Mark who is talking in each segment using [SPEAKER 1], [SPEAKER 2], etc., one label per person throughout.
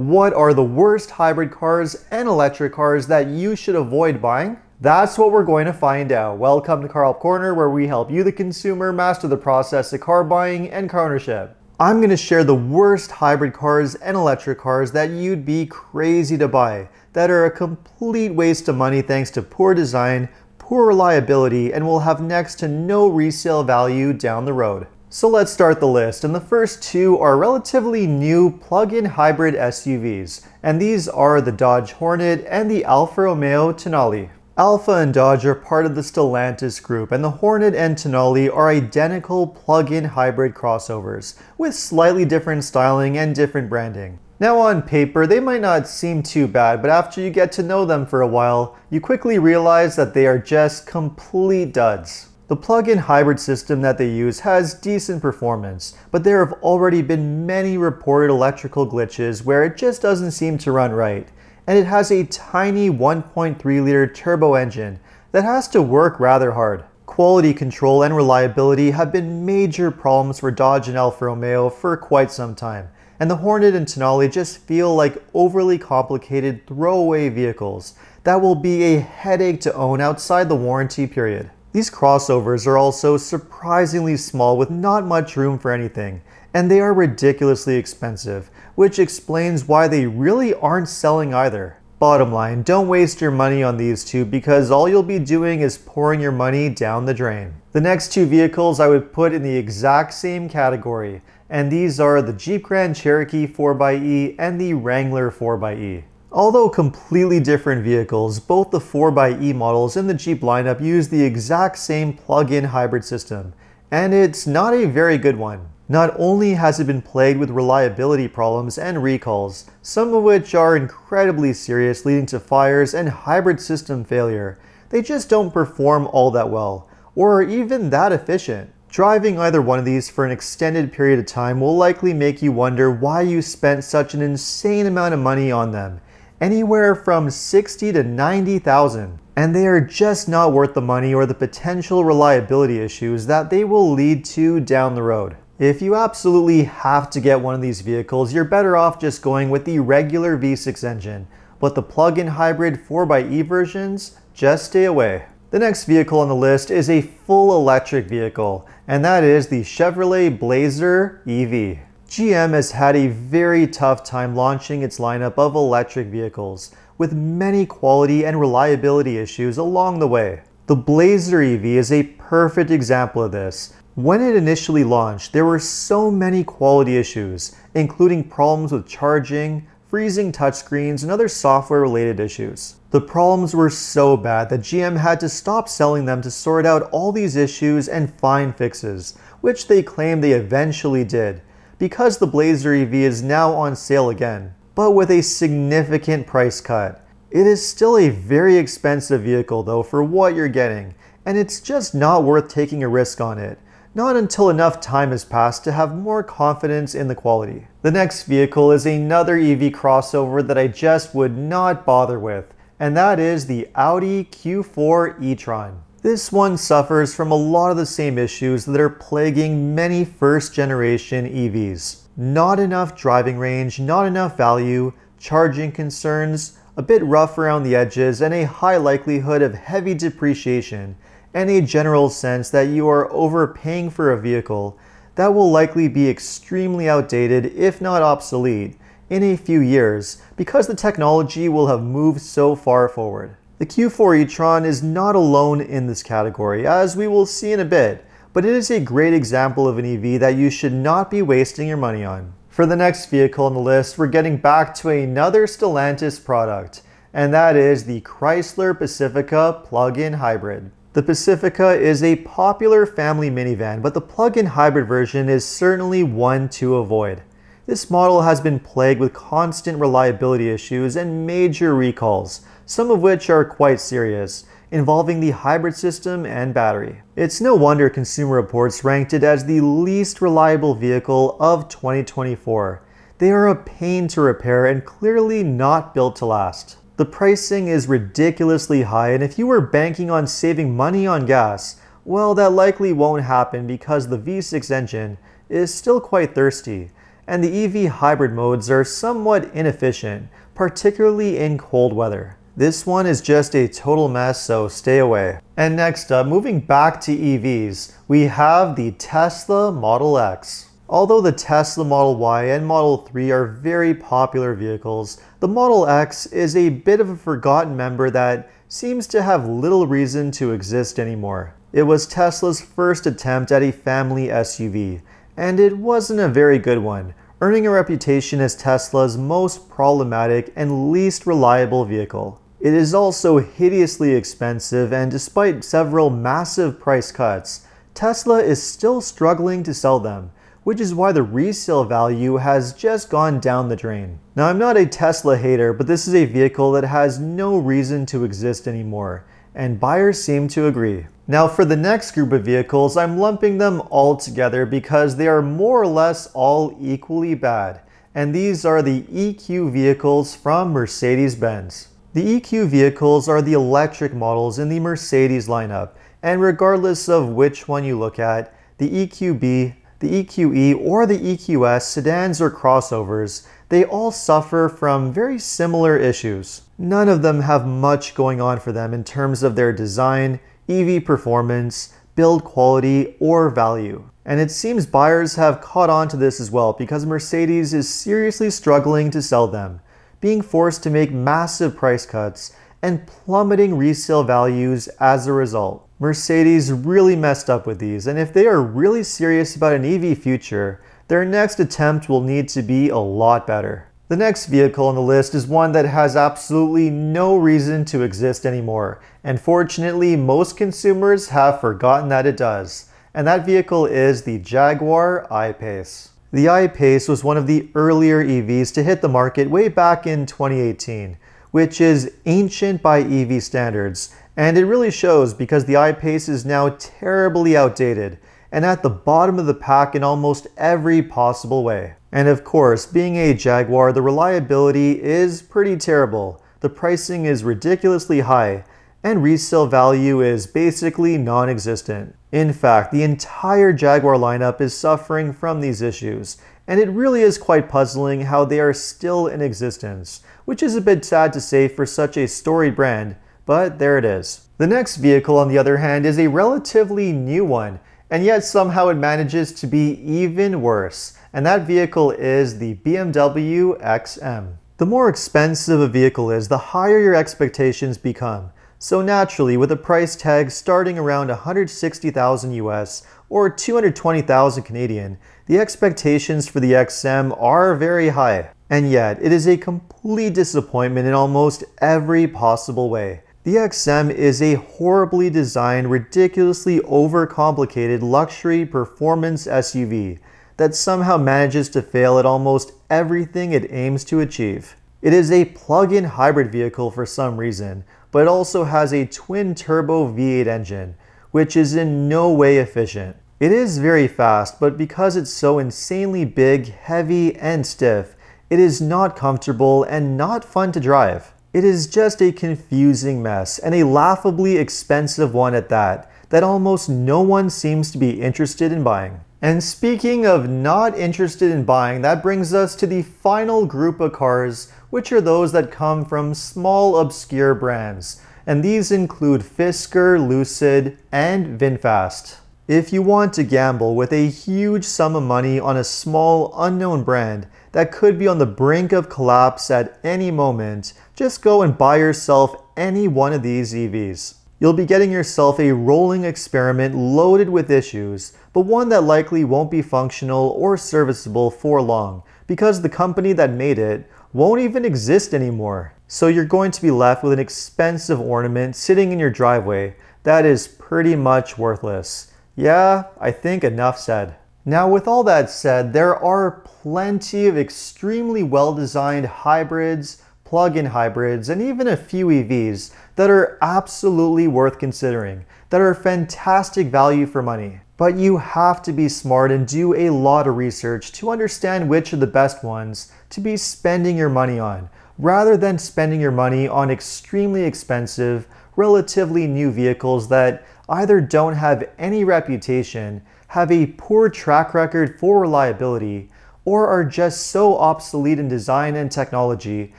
[SPEAKER 1] What are the worst hybrid cars and electric cars that you should avoid buying? That's what we're going to find out. Welcome to Car Help Corner, where we help you, the consumer, master the process of car buying and car ownership. I'm going to share the worst hybrid cars and electric cars that you'd be crazy to buy, that are a complete waste of money thanks to poor design, poor reliability, and will have next to no resale value down the road. So let's start the list, and the first two are relatively new plug-in hybrid SUVs, and these are the Dodge Hornet and the Alfa Romeo Tonale. Alfa and Dodge are part of the Stellantis group, and the Hornet and Tonale are identical plug-in hybrid crossovers, with slightly different styling and different branding. Now on paper, they might not seem too bad, but after you get to know them for a while, you quickly realize that they are just complete duds. The plug-in hybrid system that they use has decent performance, but there have already been many reported electrical glitches where it just doesn't seem to run right. And it has a tiny 1.3-liter turbo engine that has to work rather hard. Quality control and reliability have been major problems for Dodge and Alfa Romeo for quite some time, and the Hornet and Tonale just feel like overly complicated throwaway vehicles that will be a headache to own outside the warranty period. These crossovers are also surprisingly small with not much room for anything, and they are ridiculously expensive, which explains why they really aren't selling either. Bottom line, don't waste your money on these two because all you'll be doing is pouring your money down the drain. The next two vehicles I would put in the exact same category, and these are the Jeep Grand Cherokee 4xe and the Wrangler 4xe. Although completely different vehicles, both the 4xe models in the Jeep lineup use the exact same plug-in hybrid system, and it's not a very good one. Not only has it been plagued with reliability problems and recalls, some of which are incredibly serious, leading to fires and hybrid system failure, they just don't perform all that well, or are even that efficient. Driving either one of these for an extended period of time will likely make you wonder why you spent such an insane amount of money on them, anywhere from $60,000 to $90,000. And they are just not worth the money or the potential reliability issues that they will lead to down the road. If you absolutely have to get one of these vehicles, you're better off just going with the regular V6 engine, but the plug-in hybrid 4xe versions, just stay away. The next vehicle on the list is a full electric vehicle, and that is the Chevrolet Blazer EV. GM has had a very tough time launching its lineup of electric vehicles, with many quality and reliability issues along the way. The Blazer EV is a perfect example of this. When it initially launched, there were so many quality issues, including problems with charging, freezing touchscreens, and other software-related issues. The problems were so bad that GM had to stop selling them to sort out all these issues and find fixes, which they claim they eventually did, because the Blazer EV is now on sale again, but with a significant price cut. It is still a very expensive vehicle though for what you're getting, and it's just not worth taking a risk on it. Not until enough time has passed to have more confidence in the quality. The next vehicle is another EV crossover that I just would not bother with, and that is the Audi Q4 e-tron. This one suffers from a lot of the same issues that are plaguing many first-generation EVs. Not enough driving range, not enough value, charging concerns, a bit rough around the edges, and a high likelihood of heavy depreciation, and a general sense that you are overpaying for a vehicle that will likely be extremely outdated, if not obsolete, in a few years because the technology will have moved so far forward. The Q4 e-tron is not alone in this category, as we will see in a bit, but it is a great example of an EV that you should not be wasting your money on. For the next vehicle on the list, we're getting back to another Stellantis product, and that is the Chrysler Pacifica plug-in hybrid. The Pacifica is a popular family minivan, but the plug-in hybrid version is certainly one to avoid. This model has been plagued with constant reliability issues and major recalls, some of which are quite serious, involving the hybrid system and battery. It's no wonder Consumer Reports ranked it as the least reliable vehicle of 2024. They are a pain to repair and clearly not built to last. The pricing is ridiculously high, and if you were banking on saving money on gas, well, that likely won't happen because the V6 engine is still quite thirsty, and the EV hybrid modes are somewhat inefficient, particularly in cold weather. This one is just a total mess, so stay away. And next up, moving back to EVs, we have the Tesla Model X. Although the Tesla Model Y and Model 3 are very popular vehicles, the Model X is a bit of a forgotten member that seems to have little reason to exist anymore. It was Tesla's first attempt at a family SUV, and it wasn't a very good one, earning a reputation as Tesla's most problematic and least reliable vehicle. It is also hideously expensive, and despite several massive price cuts, Tesla is still struggling to sell them, which is why the resale value has just gone down the drain. Now, I'm not a Tesla hater, but this is a vehicle that has no reason to exist anymore, and buyers seem to agree. Now, for the next group of vehicles, I'm lumping them all together because they are more or less all equally bad, and these are the EQ vehicles from Mercedes-Benz. The EQ vehicles are the electric models in the Mercedes lineup, and regardless of which one you look at, the EQB, the EQE, or the EQS sedans or crossovers, they all suffer from very similar issues. None of them have much going on for them in terms of their design, EV performance, build quality, or value. And it seems buyers have caught on to this as well because Mercedes is seriously struggling to sell them, being forced to make massive price cuts and plummeting resale values as a result. Mercedes really messed up with these, and if they are really serious about an EV future, their next attempt will need to be a lot better. The next vehicle on the list is one that has absolutely no reason to exist anymore, and fortunately most consumers have forgotten that it does, and that vehicle is the Jaguar I-Pace. The I-Pace was one of the earlier EVs to hit the market way back in 2018, which is ancient by EV standards, and it really shows because the I-Pace is now terribly outdated and at the bottom of the pack in almost every possible way. And of course, being a Jaguar, the reliability is pretty terrible, the pricing is ridiculously high, and resale value is basically non-existent. In fact, the entire Jaguar lineup is suffering from these issues, and it really is quite puzzling how they are still in existence, which is a bit sad to say for such a storied brand, but there it is. The next vehicle, on the other hand, is a relatively new one, and yet somehow it manages to be even worse, and that vehicle is the BMW XM. The more expensive a vehicle is, the higher your expectations become. So naturally, with a price tag starting around 160,000 US or 220,000 Canadian, the expectations for the XM are very high. And yet, it is a complete disappointment in almost every possible way. The XM is a horribly designed, ridiculously overcomplicated luxury performance SUV that somehow manages to fail at almost everything it aims to achieve. It is a plug-in hybrid vehicle for some reason, but it also has a twin-turbo V8 engine, which is in no way efficient. It is very fast, but because it's so insanely big, heavy, and stiff, it is not comfortable and not fun to drive. It is just a confusing mess, and a laughably expensive one at that almost no one seems to be interested in buying. And speaking of not interested in buying, that brings us to the final group of cars, which are those that come from small obscure brands. And these include Fisker, Lucid, and VinFast. If you want to gamble with a huge sum of money on a small unknown brand that could be on the brink of collapse at any moment, just go and buy yourself any one of these EVs. You'll be getting yourself a rolling experiment loaded with issues, but one that likely won't be functional or serviceable for long because the company that made it won't even exist anymore. So you're going to be left with an expensive ornament sitting in your driveway that is pretty much worthless. Yeah, I think enough said. Now, with all that said, there are plenty of extremely well-designed hybrids, plug-in hybrids, and even a few EVs that are absolutely worth considering, that are fantastic value for money. But you have to be smart and do a lot of research to understand which are the best ones to be spending your money on, rather than spending your money on extremely expensive, relatively new vehicles that either don't have any reputation, have a poor track record for reliability, or are just so obsolete in design and technology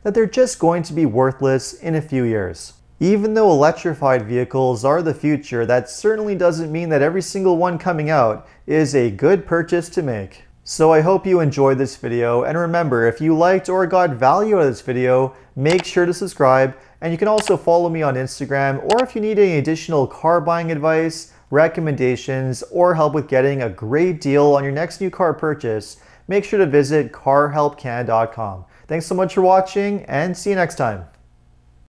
[SPEAKER 1] that they're just going to be worthless in a few years. Even though electrified vehicles are the future, that certainly doesn't mean that every single one coming out is a good purchase to make. So I hope you enjoyed this video, and remember, if you liked or got value out of this video, make sure to subscribe, and you can also follow me on Instagram, or if you need any additional car buying advice, recommendations, or help with getting a great deal on your next new car purchase, make sure to visit carhelpcan.com. Thanks so much for watching, and see you next time.